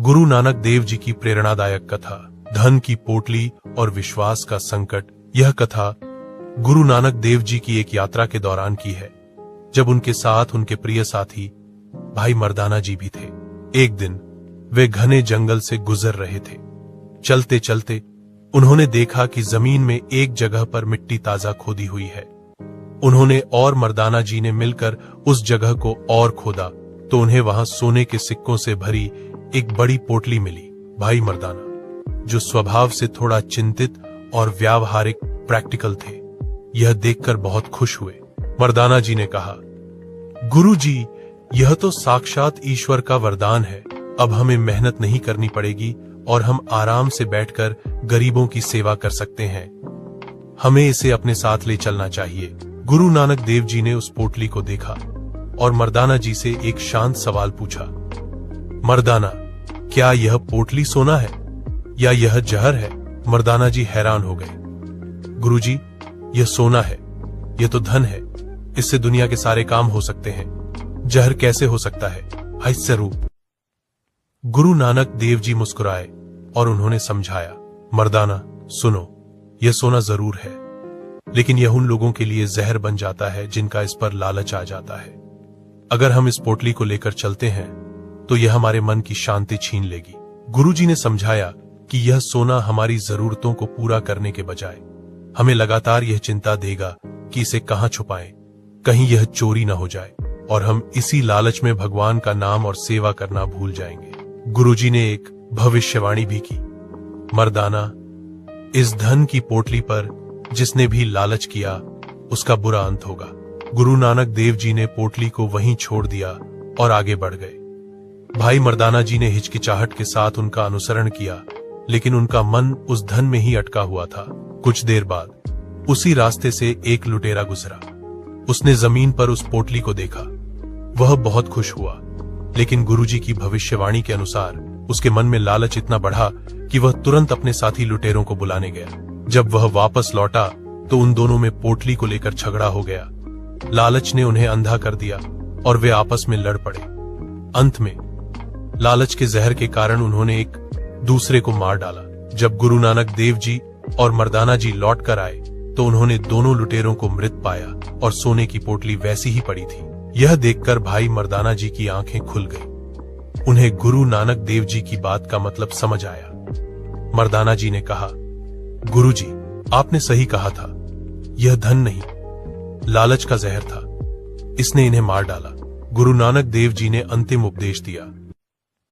गुरु नानक देव जी की प्रेरणादायक कथा, धन की पोटली और विश्वास का संकट। यह कथा गुरु नानक देव जी की एक यात्रा के दौरान की है, जब उनके साथ उनके प्रिय साथी भाई मर्दाना जी भी थे। एक दिन वे घने जंगल से गुजर रहे थे। चलते चलते उन्होंने देखा कि जमीन में एक जगह पर मिट्टी ताजा खोदी हुई है। उन्होंने और मर्दाना जी ने मिलकर उस जगह को और खोदा तो उन्हें वहां सोने के सिक्कों से भरी एक बड़ी पोटली मिली। भाई मर्दाना, जो स्वभाव से थोड़ा चिंतित और व्यावहारिक प्रैक्टिकल थे, यह देखकर बहुत खुश हुए। मर्दाना जी ने कहा, गुरु जी, यह तो साक्षात ईश्वर का वरदान है। अब हमें मेहनत नहीं करनी पड़ेगी और हम आराम से बैठकर गरीबों की सेवा कर सकते हैं। हमें इसे अपने साथ ले चलना चाहिए। गुरु नानक देव जी ने उस पोटली को देखा और मर्दाना जी से एक शांत सवाल पूछा, मर्दाना, क्या यह पोटली सोना है या यह जहर है? मर्दाना जी हैरान हो गए। गुरुजी, यह सोना है, यह तो धन है, इससे दुनिया के सारे काम हो सकते हैं। जहर कैसे हो सकता है? हास्य रूप। गुरु नानक देव जी मुस्कुराए और उन्होंने समझाया, मर्दाना सुनो, यह सोना जरूर है, लेकिन यह उन लोगों के लिए जहर बन जाता है जिनका इस पर लालच आ जाता है। अगर हम इस पोटली को लेकर चलते हैं तो यह हमारे मन की शांति छीन लेगी। गुरुजी ने समझाया कि यह सोना हमारी जरूरतों को पूरा करने के बजाय हमें लगातार यह चिंता देगा कि इसे कहां छुपाएं, कहीं यह चोरी न हो जाए और हम इसी लालच में भगवान का नाम और सेवा करना भूल जाएंगे। गुरुजी ने एक भविष्यवाणी भी की, मर्दाना, इस धन की पोटली पर जिसने भी लालच किया उसका बुरा अंत होगा। गुरु नानक देव जी ने पोटली को वहीं छोड़ दिया और आगे बढ़ गए। भाई मर्दाना जी ने हिचकिचाहट के साथ उनका अनुसरण किया, लेकिन उनका मन उस धन में ही अटका हुआ था। कुछ देर बाद उसी रास्ते से एक लुटेरा गुजरा। उसने जमीन पर उस पोटली को देखा। वह बहुत खुश हुआ, लेकिन गुरुजी की भविष्यवाणी के अनुसार उसके मन में लालच इतना बढ़ा कि वह तुरंत अपने साथी लुटेरों को बुलाने गया। जब वह वापस लौटा तो उन दोनों में पोटली को लेकर झगड़ा हो गया। लालच ने उन्हें अंधा कर दिया और वे आपस में लड़ पड़े। अंत में लालच के जहर के कारण उन्होंने एक दूसरे को मार डाला। जब गुरु नानक देव जी और मर्दाना जी लौट कर आए तो उन्होंने दोनों लुटेरों को मृत पाया और सोने की पोटली वैसी ही पड़ी थी। यह देखकर भाई मर्दाना जी की आंखें खुल गई। उन्हें गुरु नानक देव जी की बात का मतलब समझ आया। मर्दाना जी ने कहा, गुरुजी, आपने सही कहा था, यह धन नहीं, लालच का जहर था, इसने इन्हें मार डाला। गुरु नानक देव जी ने अंतिम उपदेश दिया,